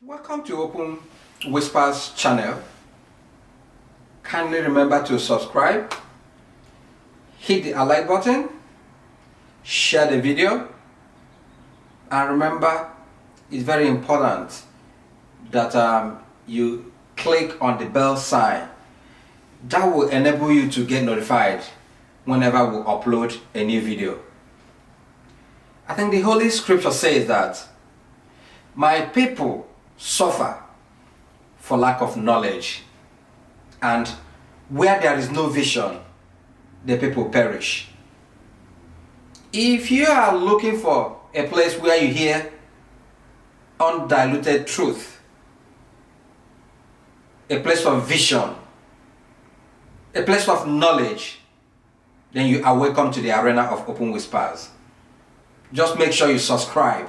Welcome to Open Whispers channel. Kindly remember to subscribe, hit the like button, share the video, and remember it's very important that you click on the bell sign. That will enable you to get notified whenever we upload a new video. I think the Holy Scripture says that my people suffer for lack of knowledge, and where there is no vision, the people perish. If you are looking for a place where you hear undiluted truth, a place of vision, a place of knowledge, then you are welcome to the arena of Open Whispers. Just make sure you subscribe,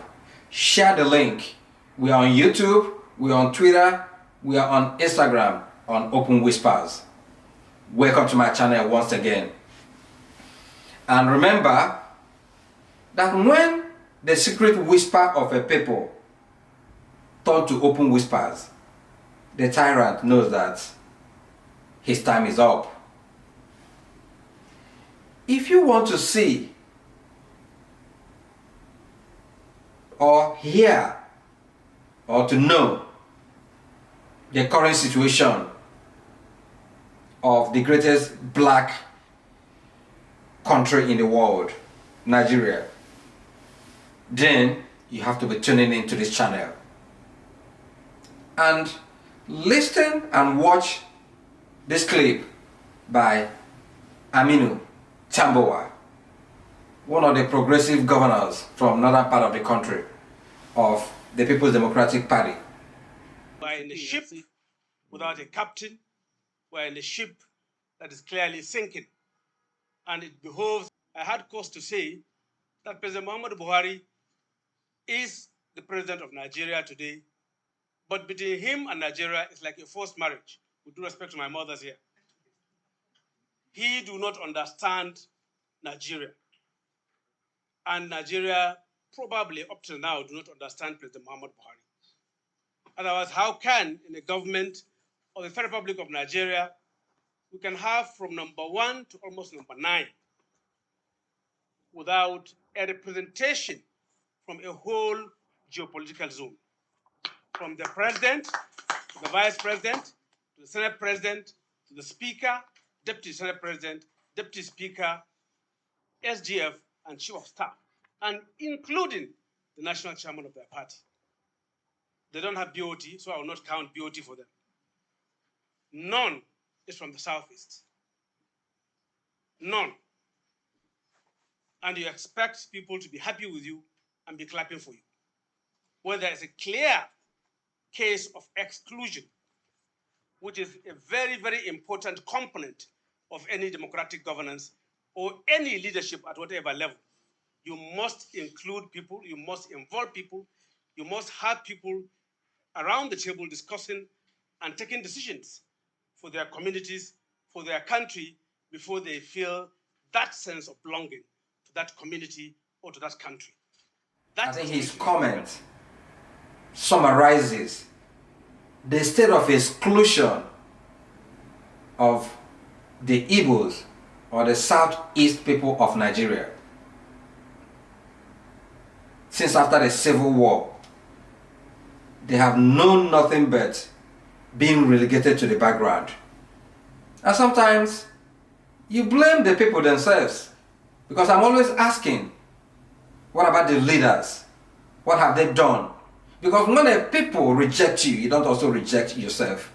share the link. We are on YouTube, we are on Twitter, we are on Instagram on Open Whispers. Welcome to my channel once again. And remember that when the secret whisper of a people turn to open whispers, the tyrant knows that his time is up. If you want to see or hear or to know the current situation of the greatest black country in the world, Nigeria, then you have to be tuning into this channel and listen and watch this clip by Aminu Tambuwal, one of the progressive governors from northern part of the country of the People's Democratic Party. We're in a ship without a captain. We're in a ship that is clearly sinking. And it behoves, I had cause to say that President Muhammadu Buhari is the president of Nigeria today, but between him and Nigeria, it's like a forced marriage, with due respect to my mothers here. He do not understand Nigeria. And Nigeria probably up to now do not understand President Muhammadu Buhari. Otherwise, how can, in a government of the Federal Republic of Nigeria, we can have from number 1 to almost number 9 without a representation from a whole geopolitical zone, from the president, to the vice president, to the Senate president, to the speaker, deputy Senate president, deputy speaker, SGF, and chief of staff, and including the national chairman of their party. They don't have BOT, so I will not count BOT for them. None is from the Southeast. None. And you expect people to be happy with you and be clapping for you, when there is a clear case of exclusion, which is a very, very important component of any democratic governance or any leadership at whatever level. You must include people, you must involve people, you must have people around the table discussing and taking decisions for their communities, for their country, before they feel that sense of belonging to that community or to that country. I think his comment summarizes the state of exclusion of the Igbos or the southeast people of Nigeria since after the Civil War. They have known nothing but being relegated to the background. And sometimes you blame the people themselves, because I'm always asking, what about the leaders? What have they done? Because when the people reject you, you don't also reject yourself.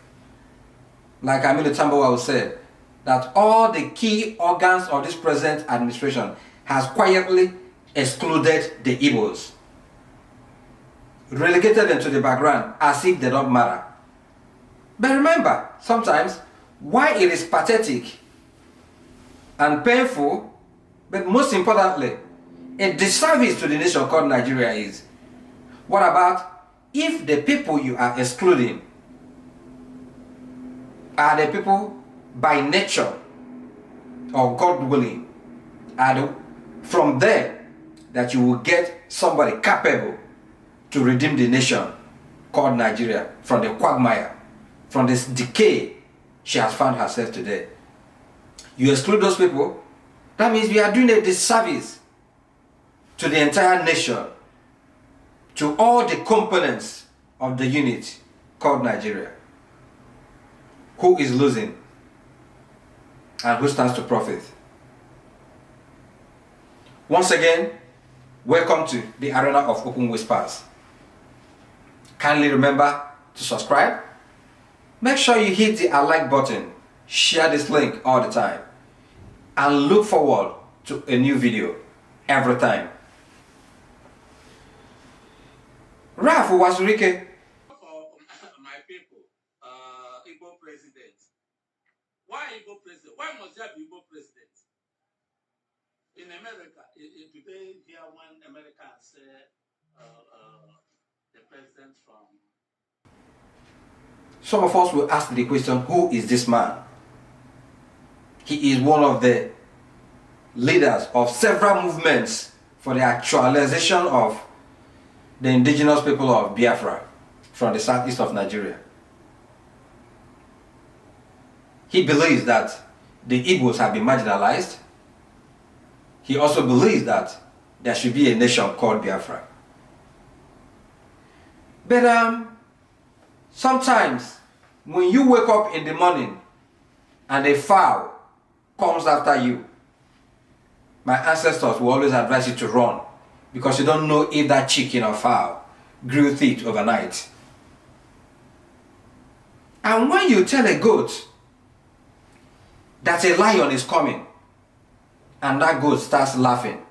Like Aminu Tambuwal said, that all the key organs of this present administration has quietly excluded the Igbos, relegated them to the background as if they don't matter. But remember, sometimes, why it is pathetic and painful, but most importantly, a disservice to the nation called Nigeria is, what about if the people you are excluding are the people by nature or God willing, and from there that you will get somebody capable to redeem the nation called Nigeria from the quagmire, from this decay she has found herself today. You exclude those people, that means we are doing a disservice to the entire nation, to all the components of the unit called Nigeria. Who is losing and who stands to profit? Once again, welcome to the arena of Open Whispers. Kindly remember to subscribe. Make sure you hit the like button, share this link all the time, and look forward to a new video every time. Ralph Uwazurike. My people, Igbo president. Why Igbo president? Why must there be Igbo president? In America, today here when America say the president from... Some of us will ask the question, who is this man? He is one of the leaders of several movements for the actualization of the indigenous people of Biafra from the southeast of Nigeria. He believes that the Igbos have been marginalized. He also believes that there should be a nation called Biafra. But sometimes when you wake up in the morning and a fowl comes after you, my ancestors will always advise you to run, because you don't know if that chicken or fowl grew teeth overnight. And when you tell a goat that a lion is coming, and that goat starts laughing,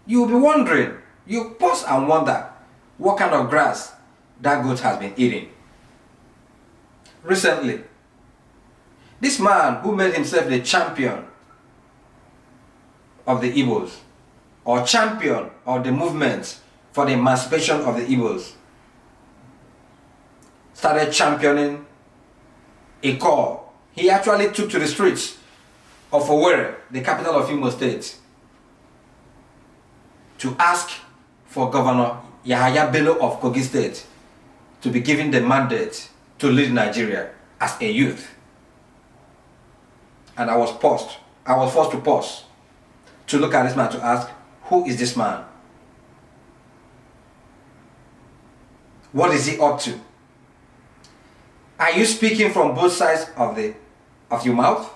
you'll be wondering, you pause and wonder what kind of grass that goat has been eating. Recently, this man who made himself the champion of the Igbos, or champion of the movement for the emancipation of the Igbos, started championing a call. He actually took to the streets of Owerri, the capital of Imo State, to ask for Governor YAHAYA BELLO of KOGI State to be given the mandate to lead Nigeria as a youth. And I was forced to pause to look at this man to ask, who is this man? What is he up to? Are you speaking from both sides of your mouth?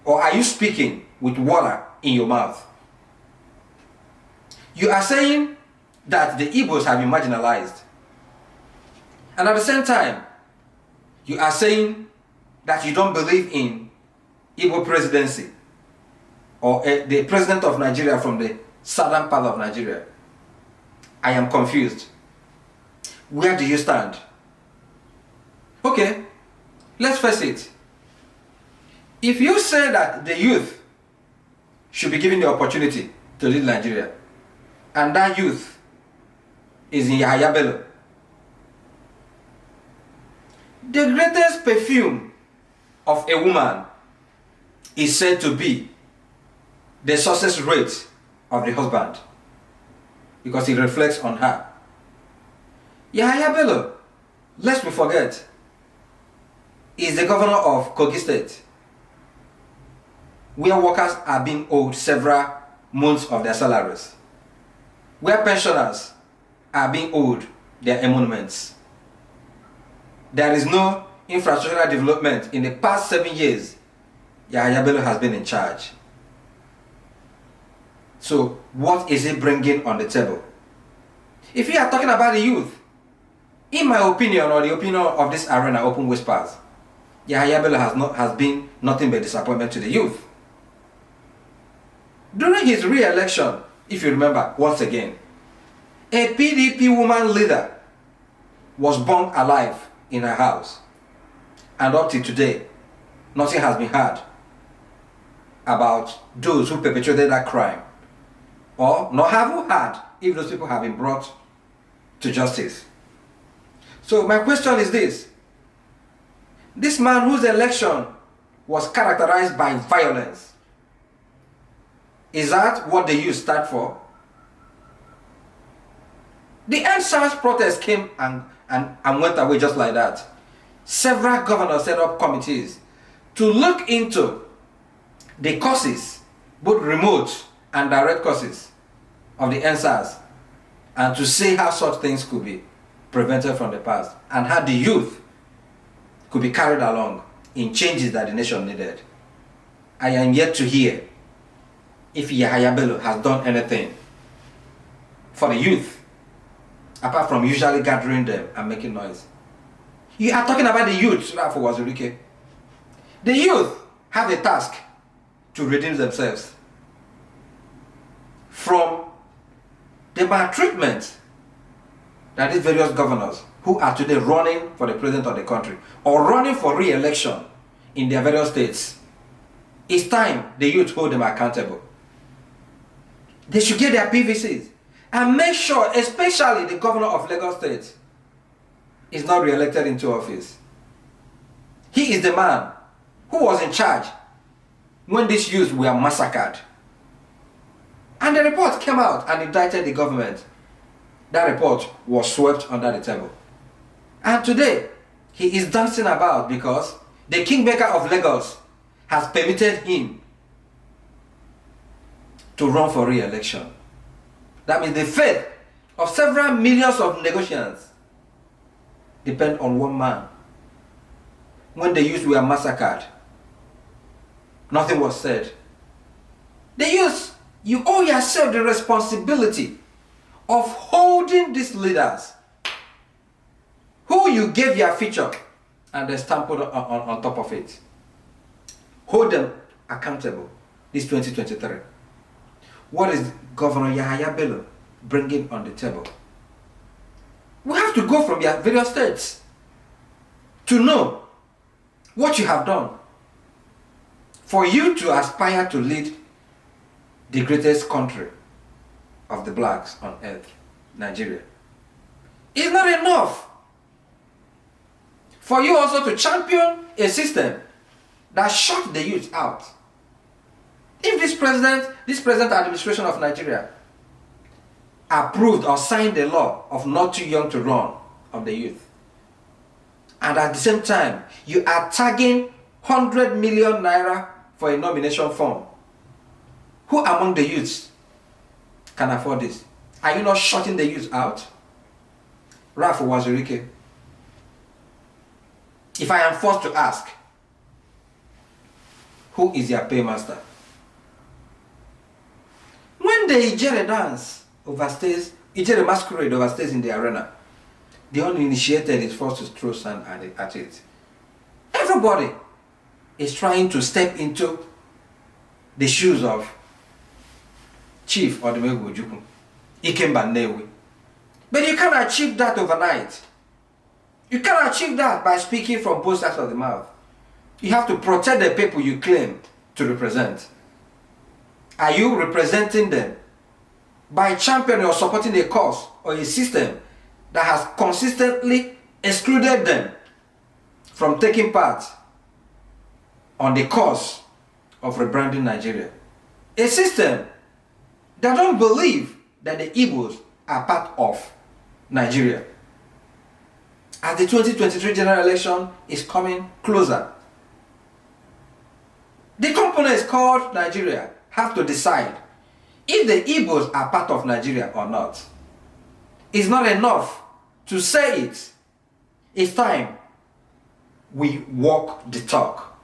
Or are you speaking with water in your mouth? You are saying that the Igbos have been marginalized. And at the same time, you are saying that you don't believe in Igbo presidency, or the president of Nigeria from the southern part of Nigeria. I am confused. Where do you stand? Okay, let's face it. If you say that the youth should be given the opportunity to lead Nigeria, and that youth is in YAHAYA BELLO, the greatest perfume of a woman is said to be the success rate of the husband, because it reflects on her. YAHAYA BELLO, lest we forget, is the governor of KOGI State, where workers are being owed several months of their salaries, where pensioners are being owed their emoluments. There is no infrastructural development. In the past 7 years, YAHAYA BELLO has been in charge. So what is he bringing on the table? If you are talking about the youth, in my opinion, or the opinion of this arena, Open Whispers, YAHAYA BELLO has been nothing but disappointment to the youth. During his re-election, if you remember, once again, a PDP woman leader was burned alive in her house. And up to today, nothing has been heard about those who perpetrated that crime. Or nor have we heard if those people have been brought to justice. So my question is this. This man whose election was characterized by violence, is that what the youth stand for? The NSAS protest came and and went away just like that. Several governors set up committees to look into the causes, both remote and direct causes of the NSAS, and to see how such things could be prevented from the past and how the youth could be carried along in changes that the nation needed. I am yet to hear if Yahaya Bello has done anything for the youth, apart from usually gathering them and making noise. You are talking about the youth, for Uwazurike. The youth have a task to redeem themselves from the maltreatment that these various governors who are today running for the president of the country or running for re-election in their various states. It's time the youth hold them accountable. They should get their PVCs and make sure, especially the governor of Lagos State, is not re-elected into office. He is the man who was in charge when these youths were massacred. And the report came out and indicted the government. That report was swept under the table. And today, he is dancing about because the kingmaker of Lagos has permitted him to run for re-election. That means the fate of several millions of Lagosians depend on one man. When the youths were massacred, nothing was said. The youths, you owe yourself the responsibility of holding these leaders who you gave your future and they stamp on top of it. Hold them accountable this 2023. What is Governor Yahaya Bello bringing on the table? We have to go from your various states to know what you have done for you to aspire to lead the greatest country of the blacks on earth, Nigeria. It's not enough for you also to champion a system that shut the youth out. If this present administration of Nigeria approved or signed the law of not too young to run of the youth, and at the same time you are tagging 100 million naira for a nomination form, who among the youths can afford this? Are you not shutting the youth out? Uwazurike, if I am forced to ask, who is your paymaster? When the Ijere dance overstays, Ijere masquerade overstays in the arena, the uninitiated is forced to throw sand at it. Everybody is trying to step into the shoes of Chief Odumegwu Ojukwu, Ikemba Nnewi. But you can't achieve that overnight. You can't achieve that by speaking from both sides of the mouth. You have to protect the people you claim to represent. Are you representing them by championing or supporting a cause or a system that has consistently excluded them from taking part on the cause of rebranding Nigeria? A system that don't believe that the Igbos are part of Nigeria. As the 2023 general election is coming closer, the components called Nigeria have to decide if the Igbos are part of Nigeria or not. It's not enough to say it. It's time we walk the talk.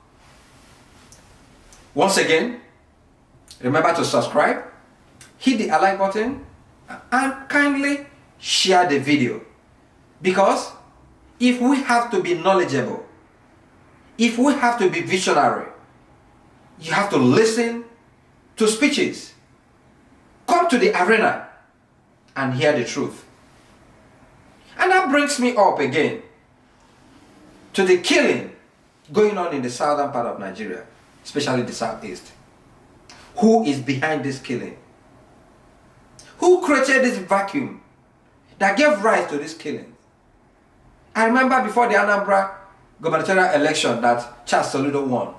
Once again, remember to subscribe, hit the like button, and kindly share the video. Because if we have to be knowledgeable, if we have to be visionary, you have to listen to speeches. Come to the arena and hear the truth. And that brings me up again to the killing going on in the southern part of Nigeria, especially the southeast. Who is behind this killing? Who created this vacuum that gave rise to this killing? I remember before the Anambra gubernatorial election that Charles Soludo won.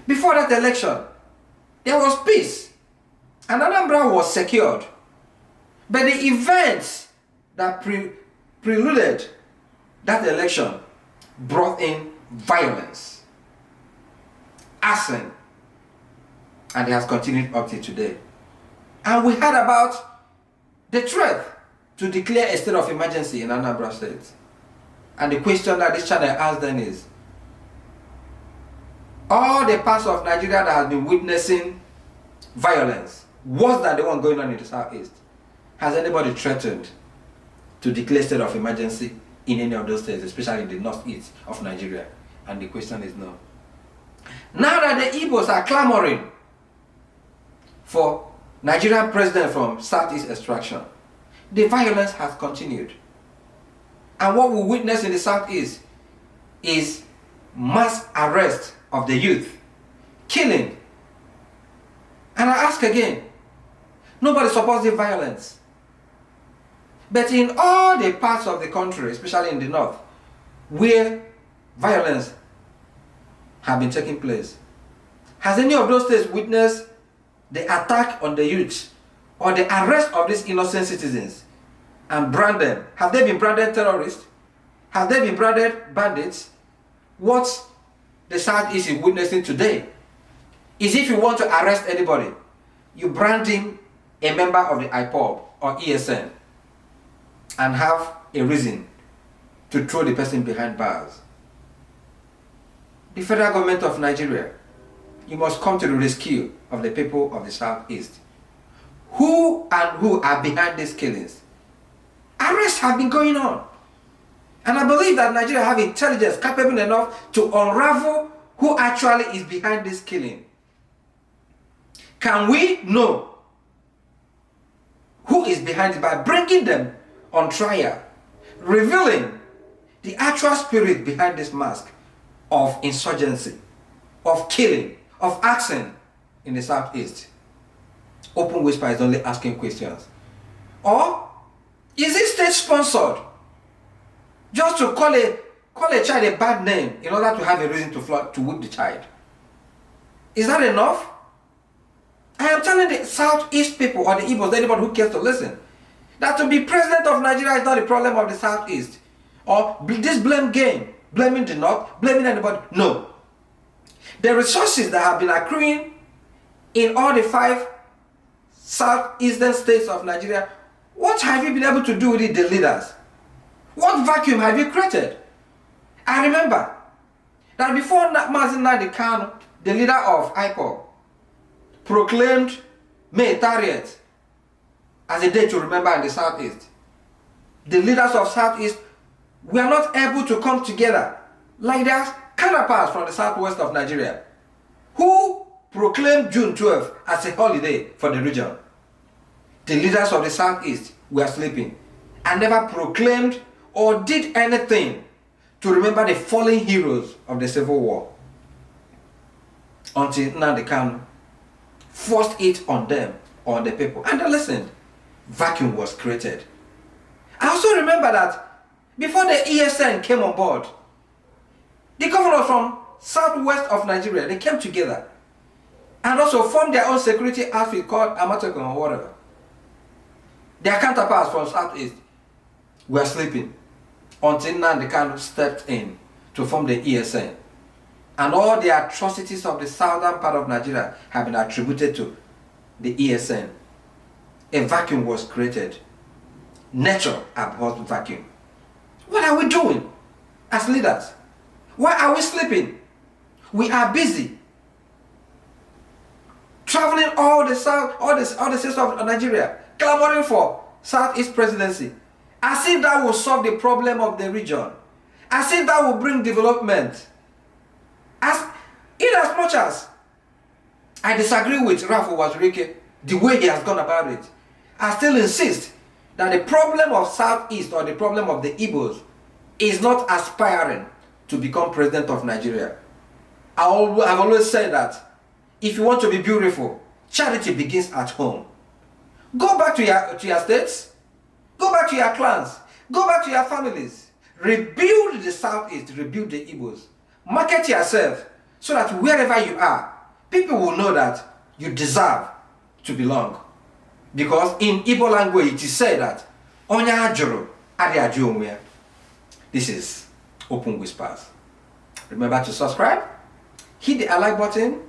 Before that election, there was peace and Anambra was secured. But the events that preluded that election brought in violence, arson, and it has continued up to today. And we heard about the threat to declare a state of emergency in Anambra State. And the question that this channel asked then is, all the parts of Nigeria that have been witnessing violence, worse than the one going on in the southeast, has anybody threatened to declare state of emergency in any of those states, especially in the northeast of Nigeria? And the question is no. Now that the Igbos are clamoring for Nigerian president from southeast extraction, the violence has continued. And what we witness in the southeast is mass arrest of the youth, killing. And I ask again, nobody supports the violence. But in all the parts of the country, especially in the north, where violence have been taking place, has any of those states witnessed the attack on the youth or the arrest of these innocent citizens and brand them? Have they been branded terrorists? Have they been branded bandits? What the Southeast is witnessing today is, if you want to arrest anybody, you brand him a member of the IPOB or ESN and have a reason to throw the person behind bars. The federal government of Nigeria, you must come to the rescue of the people of the Southeast. Who are behind these killings? Arrests have been going on. And I believe that Nigeria have intelligence capable enough to unravel who actually is behind this killing. Can we know who is behind it by bringing them on trial, revealing the actual spirit behind this mask of insurgency, of killing, of arson in the Southeast? Open Whisper is only asking questions. Or is it state-sponsored? Just to call a child a bad name in order to have a reason to whip the child. Is that enough? I am telling the Southeast people, or the Igbos, anybody who cares to listen, that to be president of Nigeria is not the problem of the Southeast. Or this blame game, blaming the North, blaming anybody. No. The resources that have been accruing in all the 5 southeastern states of Nigeria, what have you been able to do with it, the leaders? What vacuum have you created? I remember that before Mazi Nnamdi Kanu, the leader of IPOB, proclaimed May 30th as a day to remember in the Southeast, the leaders of Southeast were not able to come together like their counterparts from the southwest of Nigeria, who proclaimed June 12th as a holiday for the region. The leaders of the Southeast were sleeping and never proclaimed or did anything to remember the fallen heroes of the Civil War, until Nnamdi Kanu forced it on them, on the people. And they listened. Vacuum was created. I also remember that before the ESN came on board, the governors from southwest of Nigeria, they came together and also formed their own security outfit called Amatekun or whatever. Their counterparts from southeast were sleeping until Nnamdi Kanu stepped in to form the ESN. And all the atrocities of the southern part of Nigeria have been attributed to the ESN. A vacuum was created. Nature abhors vacuum. What are we doing as leaders? Why are we sleeping? We are busy traveling all the states of Nigeria, clamoring for Southeast presidency, as if that will solve the problem of the region, as if that will bring development. In as much as I disagree with Ralph Uwazurike, the way he has gone about it, I still insist that the problem of Southeast, or the problem of the Igbos, is not aspiring to become president of Nigeria. I've always said that if you want to be beautiful, charity begins at home. Go back to your states, go back to your clans, go back to your families, rebuild the Southeast, rebuild the Igbos, market yourself so that wherever you are, people will know that you deserve to belong. Because in Igbo language it is said that Onya ajuru adi aju onwe ya. This is Open Whispers. Remember to subscribe, hit the like button,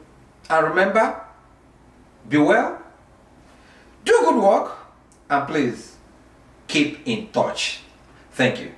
and remember, be well, do good work, and please keep in touch. Thank you.